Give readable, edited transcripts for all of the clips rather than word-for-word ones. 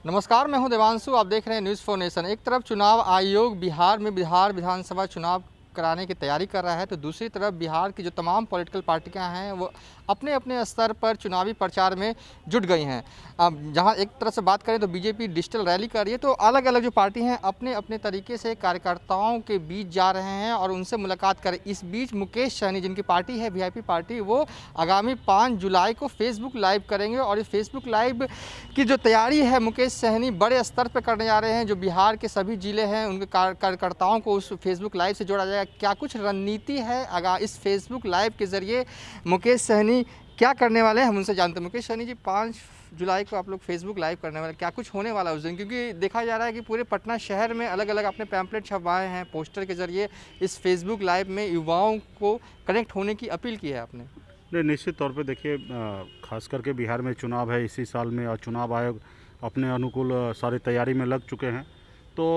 नमस्कार, मैं हूं देवांशु। आप देख रहे हैं न्यूज़ फॉर नेशन। एक तरफ चुनाव आयोग बिहार में बिहार विधानसभा चुनाव कराने की तैयारी कर रहा है, तो दूसरी तरफ बिहार की जो तमाम पॉलिटिकल पार्टियां हैं वो अपने अपने स्तर पर चुनावी प्रचार में जुट गई हैं। अब जहां एक तरफ से बात करें तो बीजेपी डिजिटल रैली कर रही है, तो अलग अलग जो पार्टी हैं अपने अपने तरीके से कार्यकर्ताओं के बीच जा रहे हैं और उनसे मुलाकात करें। इस बीच मुकेश सहनी, जिनकी पार्टी है वीआईपी पार्टी, वो आगामी 5 जुलाई को फेसबुक लाइव करेंगे और इस फेसबुक लाइव की जो तैयारी है मुकेश सहनी बड़े स्तर पर करने जा रहे हैं। जो बिहार के सभी जिले हैं उनके कार्यकर्ताओं को उस फेसबुक लाइव से जोड़ा जाएगा। क्या कुछ रणनीति है अगर इस फेसबुक लाइव के ज़रिए मुकेश सहनी क्या करने वाले हैं, हम उनसे जानते हैं। मुकेश सहनी जी, 5 जुलाई को आप लोग फेसबुक लाइव करने वाले, क्या कुछ होने वाला है उस दिन? क्योंकि देखा जा रहा है कि पूरे पटना शहर में अलग अलग आपने पैम्पलेट छपवाए हैं, पोस्टर के ज़रिए इस फेसबुक लाइव में युवाओं को कनेक्ट होने की अपील की है आपने। नहीं, निश्चित तौर पे देखिए, खास करके बिहार में चुनाव है इसी साल में और चुनाव आयोग अपने अनुकूल सारी तैयारी में लग चुके हैं। तो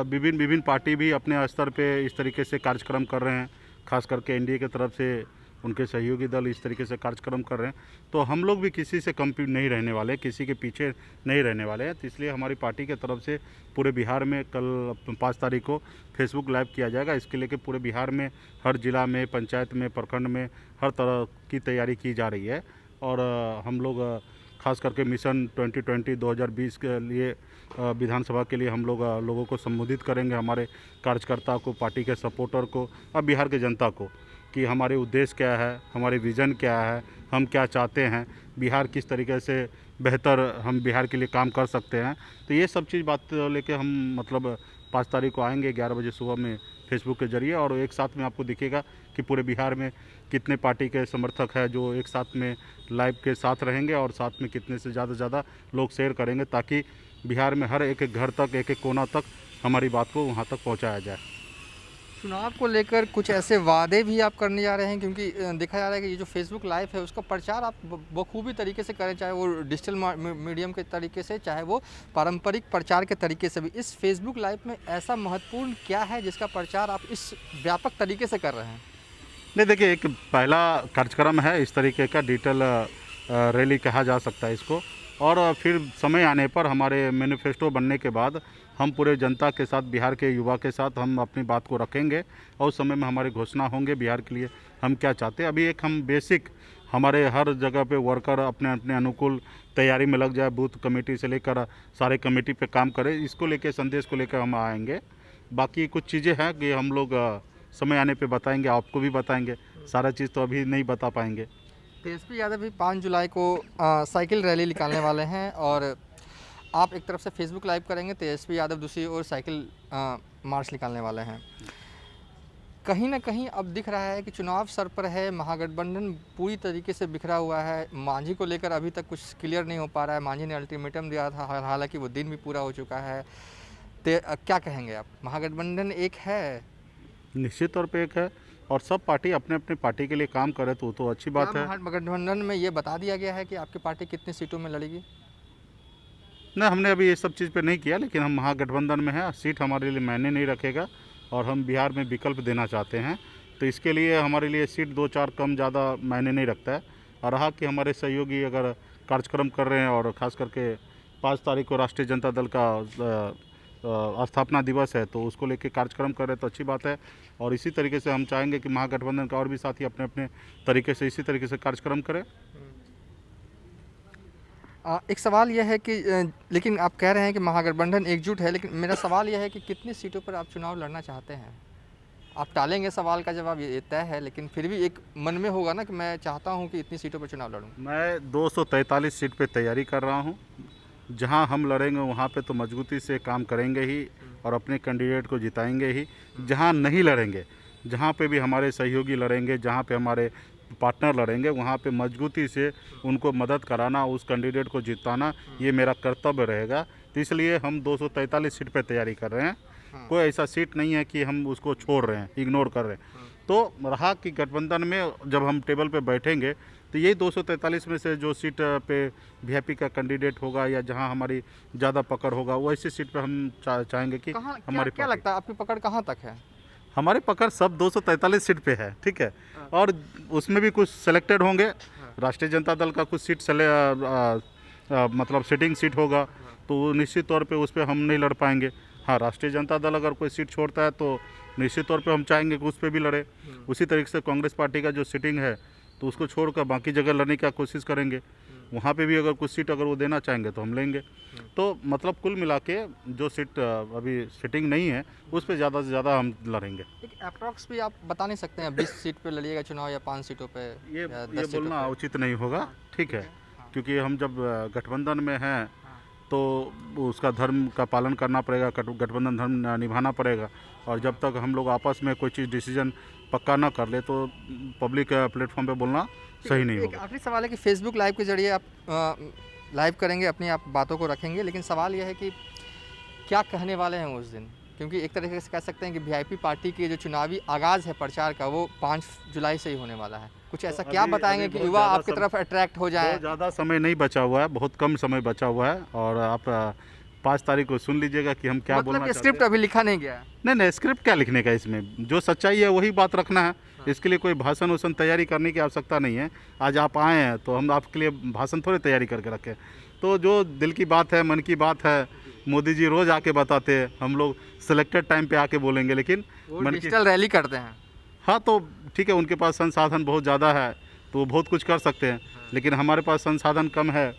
विभिन्न पार्टी भी अपने स्तर पे इस तरीके से कार्यक्रम कर रहे हैं। खास करके एनडीए की तरफ से उनके सहयोगी दल इस तरीके से कार्यक्रम कर रहे हैं। तो हम लोग भी किसी से कम नहीं रहने वाले, किसी के पीछे नहीं रहने वाले हैं। तो इसलिए हमारी पार्टी की तरफ से पूरे बिहार में कल 5 तारीख को फेसबुक लाइव किया जाएगा। इसके लिए कि पूरे बिहार में हर जिला में, पंचायत में, प्रखंड में हर तरह की तैयारी की जा रही है। और हम लोग खास करके मिशन 2020 के लिए विधानसभा के लिए हम लोग लोगों को संबोधित करेंगे, हमारे कार्यकर्ता को, पार्टी के सपोर्टर को और बिहार के जनता को, कि हमारे उद्देश्य क्या है, हमारे विज़न क्या है, हम क्या चाहते हैं, बिहार किस तरीके से बेहतर हम बिहार के लिए काम कर सकते हैं। तो ये सब चीज़ बात लेके हम मतलब 5 तारीख को आएंगे 11 बजे सुबह में फेसबुक के ज़रिए। और एक साथ में आपको दिखेगा कि पूरे बिहार में कितने पार्टी के समर्थक हैं जो एक साथ में लाइव के साथ रहेंगे और साथ में कितने से ज़्यादा लोग शेयर करेंगे, ताकि बिहार में हर एक घर तक, एक कोना तक हमारी बात को वहाँ तक पहुँचाया जाए। चुनाव को लेकर कुछ ऐसे वादे भी आप करने जा रहे हैं, क्योंकि देखा जा रहा है कि ये जो फेसबुक लाइव है उसका प्रचार आप बखूबी तरीके से करें, चाहे वो डिजिटल मीडियम के तरीके से, चाहे वो पारंपरिक प्रचार के तरीके से भी। इस फेसबुक लाइव में ऐसा महत्वपूर्ण क्या है जिसका प्रचार आप इस व्यापक तरीके से कर रहे हैं? नहीं, देखिए, एक पहला कार्यक्रम है इस तरीके का, डिजिटल रैली कहा जा सकता है इसको। और फिर समय आने पर हमारे मैनिफेस्टो बनने के बाद हम पूरे जनता के साथ, बिहार के युवा के साथ हम अपनी बात को रखेंगे और उस समय में हमारी घोषणा होंगे बिहार के लिए हम क्या चाहते हैं। अभी एक हम बेसिक हमारे हर जगह पे वर्कर अपने अपने अनुकूल तैयारी में लग जाए, बूथ कमेटी से लेकर सारे कमेटी पे काम करें, इसको लेके, संदेश को लेकर हम आएंगे। बाकी कुछ चीज़ें हैं कि हम लोग समय आने पे बताएंगे, आपको भी बताएंगे। सारा चीज़ तो अभी नहीं बता पाएंगे। तेजस्वी यादव भी 5 जुलाई को साइकिल रैली निकालने वाले हैं और आप एक तरफ से फेसबुक लाइव करेंगे, तेजस्वी यादव दूसरी ओर साइकिल मार्च निकालने वाले हैं। कहीं ना कहीं अब दिख रहा है कि चुनाव सर पर है, महागठबंधन पूरी तरीके से बिखरा हुआ है। मांझी को लेकर अभी तक कुछ क्लियर नहीं हो पा रहा है। मांझी ने अल्टीमेटम दिया था, हालांकि वो दिन भी पूरा हो चुका है। क्या कहेंगे आप? महागठबंधन एक है? निश्चित तौर पे एक है और सब पार्टी अपने अपने पार्टी के लिए काम करे तो अच्छी बात है। महागठबंधन में ये बता दिया गया है कि आपकी पार्टी कितनी सीटों में लड़ेगी? नहीं, हमने अभी ये सब चीज़ पे नहीं किया, लेकिन हम महागठबंधन में हैं। सीट हमारे लिए मायने नहीं रखेगा और हम बिहार में विकल्प देना चाहते हैं। तो इसके लिए हमारे लिए सीट 2-4 कम ज़्यादा मायने नहीं रखता है। और रहा कि हमारे सहयोगी अगर कार्यक्रम कर रहे हैं और ख़ास करके 5 तारीख को राष्ट्रीय जनता दल का स्थापना दिवस है, तो उसको लेके कार्यक्रम कर रहे हैं तो अच्छी बात है। और इसी तरीके से हम चाहेंगे कि महागठबंधन का और भी साथी अपने अपने तरीके से इसी तरीके से कार्यक्रम करें। एक सवाल यह है कि लेकिन आप कह रहे हैं कि महागठबंधन एकजुट है, लेकिन मेरा सवाल यह है कि कितनी सीटों पर आप चुनाव लड़ना चाहते हैं? आप टालेंगे सवाल का जवाब, ये तय है, लेकिन फिर भी एक मन में होगा ना कि मैं चाहता हूं कि इतनी सीटों पर चुनाव लड़ूं। मैं 243 सीट पे तैयारी कर रहा हूं। जहां हम लड़ेंगे वहां पे तो मजबूती से काम करेंगे ही और अपने कैंडिडेट को जिताएंगे ही। जहां नहीं लड़ेंगे, जहां पे भी हमारे सहयोगी लड़ेंगे, जहां पे हमारे पार्टनर लड़ेंगे, वहाँ पे मजबूती से उनको मदद कराना, उस कैंडिडेट को जिताना, ये मेरा कर्तव्य रहेगा। तो इसलिए हम 243 सीट पे तैयारी कर रहे हैं। कोई ऐसा सीट नहीं है कि हम उसको छोड़ रहे हैं, इग्नोर कर रहे हैं। तो रहा कि गठबंधन में जब हम टेबल पे बैठेंगे तो यही 243 में से जो सीट पे वीआईपी का कैंडिडेट होगा या जहां हमारी ज़्यादा पकड़ होगा, वैसी सीट पे हम चाहेंगे कि हमारी क्या लगता है आपकी पकड़ कहाँ तक है? हमारी पकड़ सब 243 सीट पे है, ठीक है। और उसमें भी कुछ सेलेक्टेड होंगे, राष्ट्रीय जनता दल का कुछ सीट मतलब सिटिंग सीट होगा तो वो निश्चित तौर पे उस पर हम नहीं लड़ पाएंगे। हाँ, राष्ट्रीय जनता दल अगर कोई सीट छोड़ता है तो निश्चित तौर पे हम चाहेंगे कि उस पर भी लड़े। उसी तरीके से कांग्रेस पार्टी का जो सिटिंग है तो उसको छोड़कर बाकी जगह लड़ने की कोशिश करेंगे। वहाँ पे भी अगर कुछ सीट अगर वो देना चाहेंगे तो हम लेंगे। तो मतलब कुल मिला के जो सीट अभी सिटिंग नहीं है उस पर ज़्यादा से ज़्यादा हम लड़ेंगे। एक अप्रॉक्स भी आप बता नहीं सकते हैं 20 सीट पे लड़िएगा चुनाव या 5 सीटों पे ये या ये 10 सीटों बोलना पे? उचित नहीं होगा, ठीक है, क्योंकि हम जब गठबंधन में हैं तो उसका धर्म का पालन करना पड़ेगा, गठबंधन धर्म निभाना पड़ेगा। और जब तक हम लोग आपस में कोई चीज़ डिसीजन पक्का ना कर ले तो पब्लिक प्लेटफॉर्म पे बोलना सही नहीं एक होगा। आखिरी सवाल है कि फेसबुक लाइव के जरिए आप लाइव करेंगे, अपनी आप बातों को रखेंगे, लेकिन सवाल यह है कि क्या कहने वाले हैं उस दिन? क्योंकि एक तरीके से कह सकते हैं कि वीआईपी पार्टी की जो चुनावी आगाज़ है प्रचार का वो 5 जुलाई से ही होने वाला है। कुछ ऐसा क्या बताएंगे कि बहुत युवा ज़्यादा आपकी तरफ अट्रैक्ट हो जाए? बहुत ज़्यादा समय नहीं बचा हुआ है, बहुत कम समय बचा हुआ है। और आप 5 तारीख को सुन लीजिएगा कि हम क्या मतलब बोलना कि चाहते स्क्रिप्ट हैं। अभी लिखा नहीं गया है। नहीं, स्क्रिप्ट क्या लिखने का, इसमें जो सच्चाई है वही बात रखना है। इसके लिए कोई भाषण वाषण तैयारी करने की आवश्यकता नहीं है। आज आप आए हैं तो हम आपके लिए भाषण थोड़ी तैयारी करके रखें। तो जो दिल की बात है, मन की बात है, मोदी जी रोज़ आके बताते हैं, हम लोग सिलेक्टेड टाइम पे आके बोलेंगे, लेकिन वो मन की। डिजिटल रैली करते हैं। हाँ, तो ठीक है, उनके पास संसाधन बहुत ज़्यादा है तो वो बहुत कुछ कर सकते हैं, लेकिन हमारे पास संसाधन कम है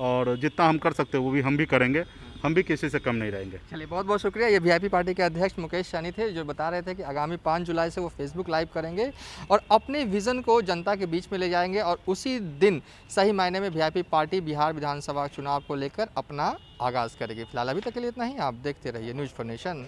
और जितना हम कर सकते हैं वो भी हम भी करेंगे। हम भी किसी से कम नहीं रहेंगे। चलिए, बहुत बहुत शुक्रिया। ये वीआईपी पार्टी के अध्यक्ष मुकेश सहनी थे, जो बता रहे थे कि आगामी 5 जुलाई से वो फेसबुक लाइव करेंगे और अपने विज़न को जनता के बीच में ले जाएंगे और उसी दिन सही मायने में वीआईपी पार्टी बिहार विधानसभा चुनाव को लेकर अपना आगाज़ करेगी। फिलहाल अभी तक के लिए इतना ही। आप देखते रहिए न्यूज़ फॉर नेशन।